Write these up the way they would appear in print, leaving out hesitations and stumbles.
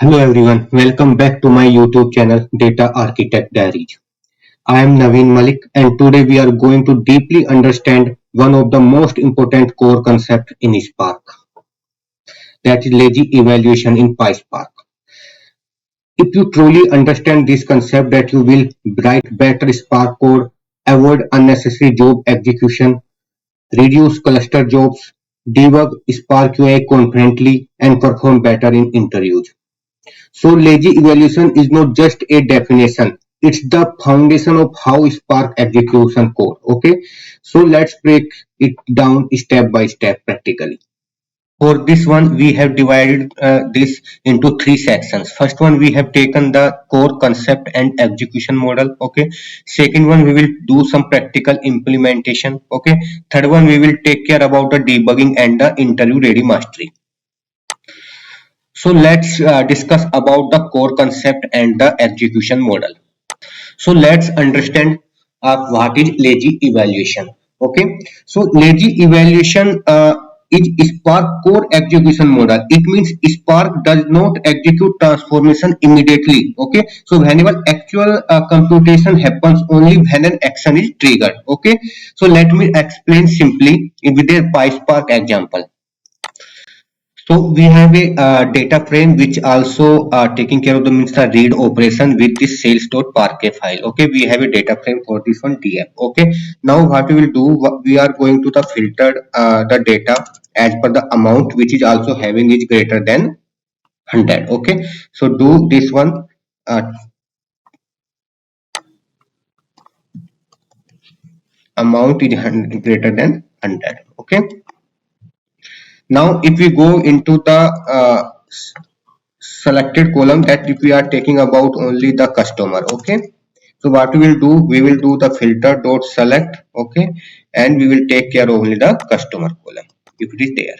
Hello everyone, welcome back to my YouTube channel Data Architect Diaries. I am Naveen Malik and today we are going to deeply understand one of the most important core concepts in Spark, that is lazy evaluation in PySpark. If you truly understand this concept that you will write better Spark code, avoid unnecessary job execution, reduce cluster jobs, debug Spark UI confidently and perform better in interviews. So lazy evaluation is not just a definition. It's the foundation of how Spark execution code. Okay. So let's break it down step by step practically. For this one, we have divided this into three sections. First one, we have taken the core concept and execution model. Okay. Second one, we will do some practical implementation. Okay. Third one, we will take care about the debugging and the interview ready mastery. So let's discuss about the core concept and the execution model. So let's understand what is lazy evaluation. Okay, so lazy evaluation is Spark core execution model. It means Spark does not execute transformation immediately. Okay, so whenever actual computation happens only when an action is triggered. Okay, so let me explain simply with a PySpark example. So we have a data frame which also taking care of the means the read operation with this sales.parquet file. Okay, we have a data frame for this one DM. Okay, now what we will do, we are going to the filter the data as per the amount which is also having is greater than 100. Okay, so do this one amount is greater than 100. Okay, now if we go into the selected column, that if we are taking about only the customer. Okay, so what we will do, we will do the filter dot select. Okay, and we will take care of only the customer column if it is there.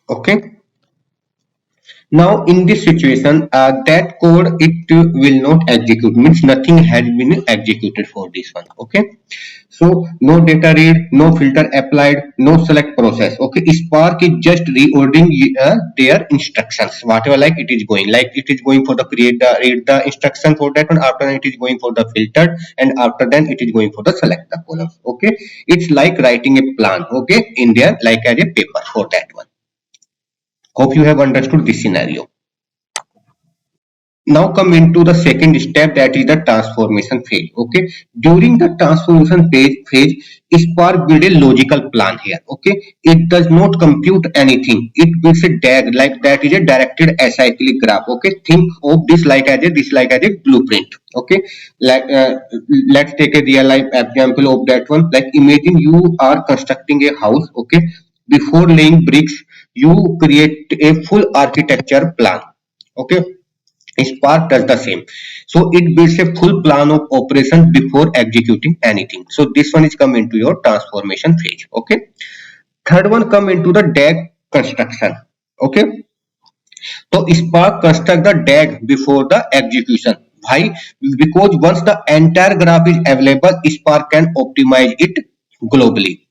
Okay, now in this situation that code it will not execute, means nothing has been executed for this one. Okay, so no data read, no filter applied, no select process. Okay, Spark is just reordering their instructions, whatever like it is going, like it is going for the create the read the instruction for that one, after that it is going for the filtered, and after then it is going for the select the columns. Okay, it's like writing a plan, okay, in there like as a paper for that one. Hope you have understood this scenario. Now come into the second step, that is the transformation phase. Okay, during the transformation phase Spark build a logical plan here. Okay, it does not compute anything, it builds a DAG, like that is a directed acyclic graph. Okay, think of this like as a blueprint. Okay, like let's take a real life example of that one. Like imagine you are constructing a house. Okay, before laying bricks you create a full architecture plan. Okay, Spark does the same. So it builds a full plan of operations before executing anything. So this one is come into your transformation phase. Okay. Third one come into the DAG construction. Okay. So Spark construct the DAG before the execution. Why? Because once the entire graph is available, Spark can optimize it globally.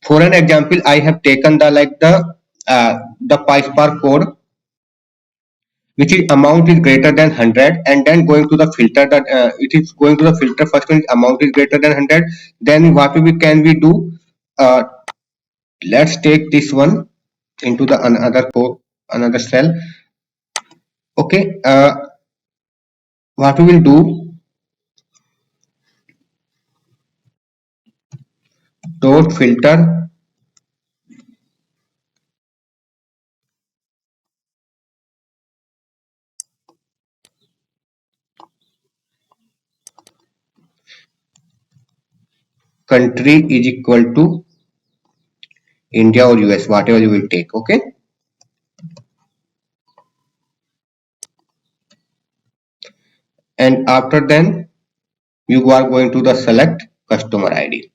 For an example, I have taken the PySpark code which is amount is greater than 100, and then going to the filter that it is going to the filter first when amount is greater than 100. Then what we do, uh, let's take this one into the another code, another cell. Okay, what we will do, dot filter country is equal to India or US, whatever you will take. Okay, and after then you are going to the select customer ID.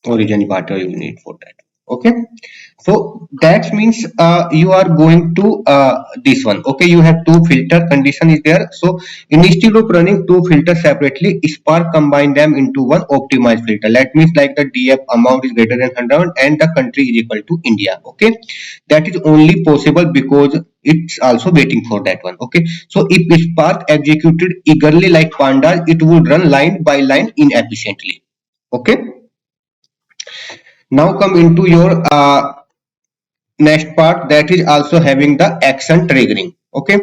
origin whatever you need for that. Okay, so that means you are going to this one. Okay, you have two filter condition is there. So instead of running two filters separately, Spark combine them into one optimized filter. That means like the DF amount is greater than 100 and the country is equal to India. Okay, that is only possible because it's also waiting for that one. Okay, so if Spark executed eagerly like pandas, it would run line by line inefficiently. Okay, now come into your next part, that is also having the action triggering. Okay,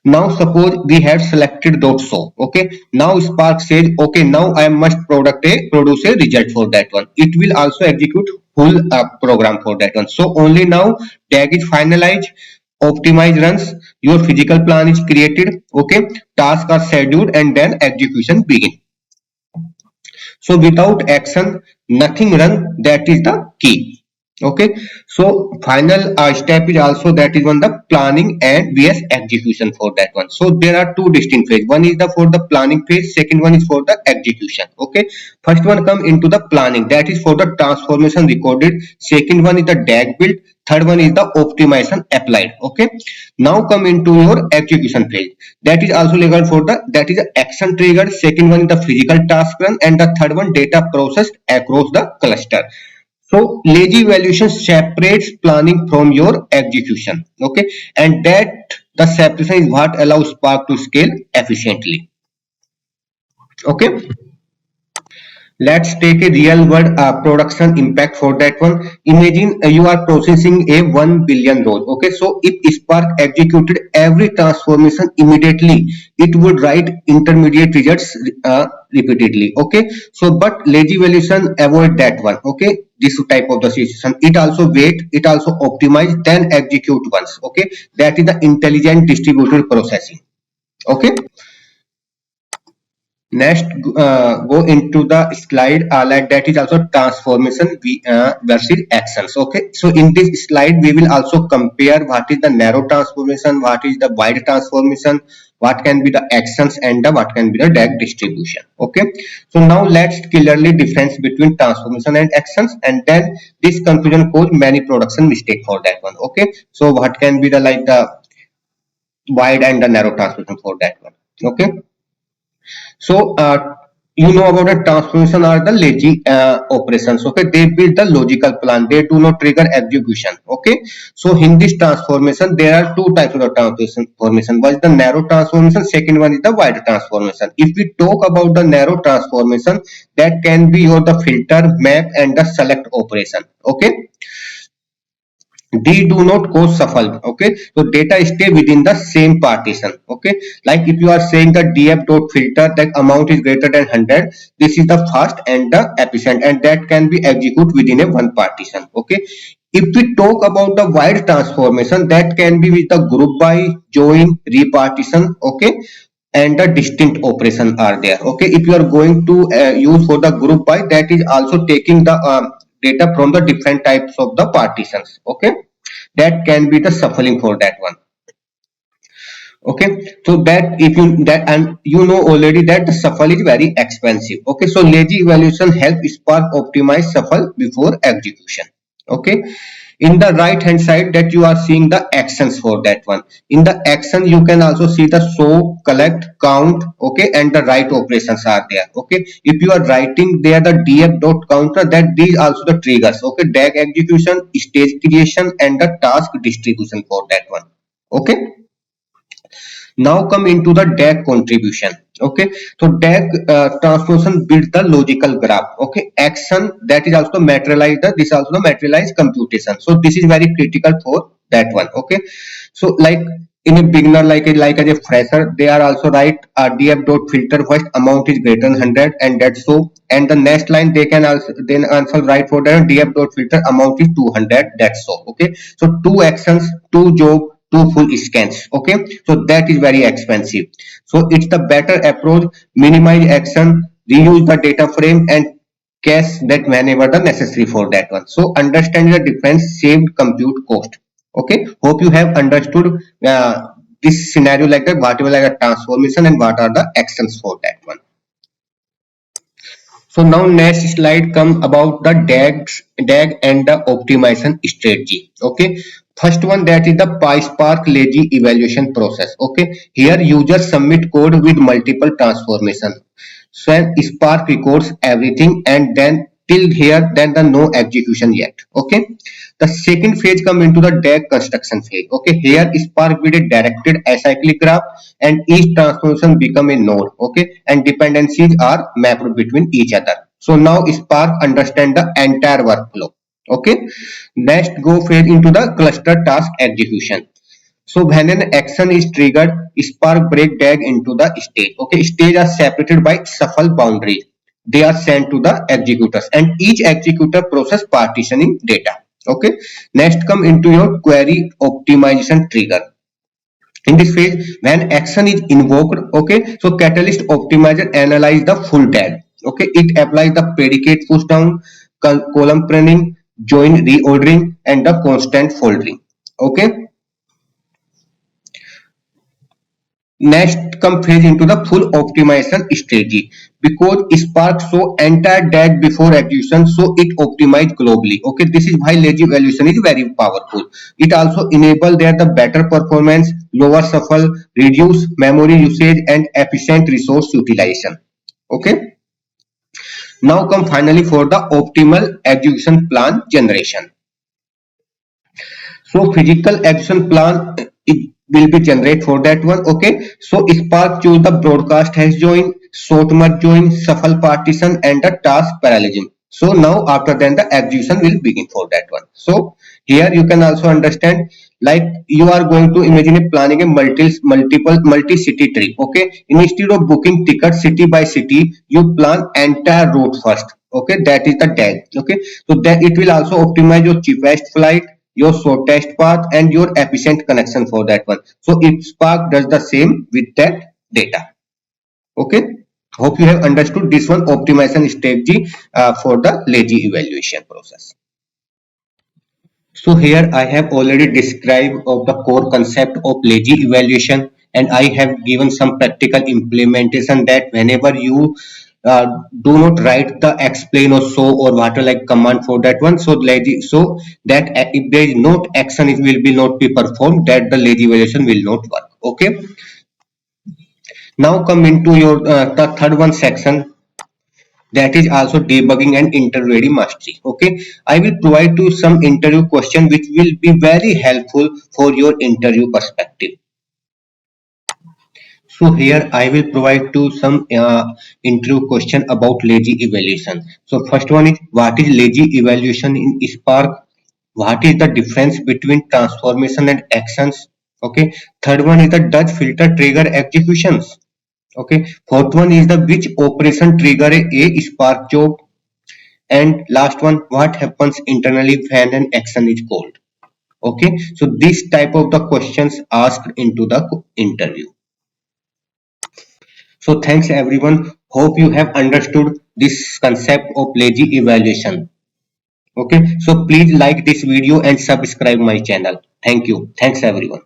now suppose we have selected .so. Okay, now Spark says okay, now I must produce a result for that one. It will also execute full program for that one. So only now tag is finalized, optimize runs, your physical plan is created. Okay, tasks are scheduled and then execution begin. So without action nothing run, that is the key. Okay, so final step is also that is on the planning and vs execution for that one. So there are two distinct phase, one is the for the planning phase, second one is for the execution. Okay, first one come into the planning, that is for the transformation recorded, second one is the DAG build, third one is the optimization applied. Okay, now come into your execution phase, that is also legal for the, that is the action trigger, second one is the physical task run, and the third one data processed across the cluster. So lazy evaluation separates planning from your execution. Okay, and that the separation is what allows Spark to scale efficiently. Okay, let's take a real world production impact for that one. Imagine you are processing a 1 billion rows. Okay, so if Spark executed every transformation immediately, it would write intermediate results repeatedly. Okay, so but lazy evaluation avoid that one. Okay, this type of the situation, it also wait, it also optimize, then execute once. Okay, that is the intelligent distributed processing. Okay, next go into the slide like that is also transformation versus actions. Okay, so in this slide we will also compare what is the narrow transformation, what is the wide transformation, what can be the actions, and the what can be the DAG distribution. Okay, so now let's clearly difference between transformation and actions, and then this confusion cause many production mistake for that one. Okay, so what can be the like the wide and the narrow transformation for that one. Okay, so you know about the transformation are the lazy operations. Okay, they build the logical plan, they do not trigger execution. Okay, so in this transformation there are two types of the transformation. One is the narrow transformation, second one is the wide transformation. If we talk about the narrow transformation, that can be your the filter, map, and the select operation. Okay, they do not cause shuffle. Okay, so data stay within the same partition. Okay, like if you are saying the df dot filter that amount is greater than 100, this is the first and the epicenter, and that can be executed within a one partition. Okay, if we talk about the wide transformation, that can be with the group by, join, repartition. Okay, and the distinct operation are there. Okay, if you are going to use for the group by, that is also taking the data from the different types of the partitions. Okay, that can be the shuffling for that one. Okay, so that if you that, and you know already that the shuffle is very expensive. Okay, so lazy evaluation help Spark optimize shuffle before execution. Okay, in the right hand side that you are seeing the actions for that one. In the action you can also see the show, collect, count. Okay, and the write operations are there. Okay, if you are writing there the df dot counter, that these also the triggers. Okay, DAG execution, stage creation, and the task distribution for that one. Okay, now come into the DAG contribution. Okay, so DAG transformation build the logical graph. Okay, action that is also materialize the, this also the materialized computation. So this is very critical for that one. Okay, so like in a beginner, like as a fresher, they are also write df dot filter first amount is greater than 100, and that's so, and the next line they can also then also write for the df dot filter amount is 200, that's so. Okay, so two actions, two job, two full scans. Okay, so that is very expensive. So it's the better approach, minimize action, reuse the data frame, and cache that whenever the necessary for that one. So understand the difference, saved compute cost. Okay, hope you have understood this scenario like that, whatever like a transformation and what are the actions for that one. So now next slide come about the DAG and the optimization strategy. Okay. First one, that is the PySpark lazy evaluation process. Okay. Here users submit code with multiple transformation. So Spark records everything and then till here then the no execution yet. Okay. The second phase come into the DAG construction phase. Okay. Here Spark with a directed acyclic graph and each transformation become a node. Okay. And dependencies are mapped between each other. So now Spark understand the entire workflow. Okay. Next go phase into the cluster task execution. So when an action is triggered, Spark break DAG into the stage. Okay, stage are separated by shuffle boundaries. They are sent to the executors, and each executor process partitioning data. Okay, next come into your query optimization trigger. In this phase, when action is invoked, okay, so Catalyst optimizer analyze the full DAG. Okay, it applies the predicate push down, column pruning, join reordering, and the constant folding. Okay. Next come phase into the full optimization strategy because Spark show entire DAG before execution, so it optimize globally. Okay, this is why lazy evaluation is very powerful. It also enable there the better performance, lower shuffle, reduce memory usage, and efficient resource utilization. Okay. Now come finally for the optimal execution plan generation. So physical action plan it will be generate for that one. Okay. So Spark choose the broadcast has join, sort merge join, shuffle partition, and the task parallelism. So now after then the execution will begin for that one. So here you can also understand like you are going to imagine a planning a multi-city trip. Okay. Instead of booking ticket city by city, you plan entire route first. Okay. That is the DAG. Okay. So that it will also optimize your cheapest flight, your shortest path, and your efficient connection for that one. So if Spark does the same with that data. Okay. Hope you have understood this one optimization strategy for the lazy evaluation process. So here I have already described of the core concept of lazy evaluation, and I have given some practical implementation that whenever you do not write the explain or show or whatever like command for that one, so lazy so that if there is no action it will be not be performed, that the lazy evaluation will not work. Okay. Now come into your the third one section, that is also debugging and interview mastery. Okay, I will provide you some interview question which will be very helpful for your interview perspective. So here I will provide you some interview question about lazy evaluation. So first one is what is lazy evaluation in Spark, what is the difference between transformation and actions. Okay, third one is the does filter trigger executions. Okay, fourth one is the which operation trigger a Spark job. And last one, what happens internally when an action is called. Okay, so this type of the questions asked into the interview. So thanks everyone, hope you have understood this concept of lazy evaluation. Okay, so please like this video and subscribe my channel. Thank you, thanks everyone.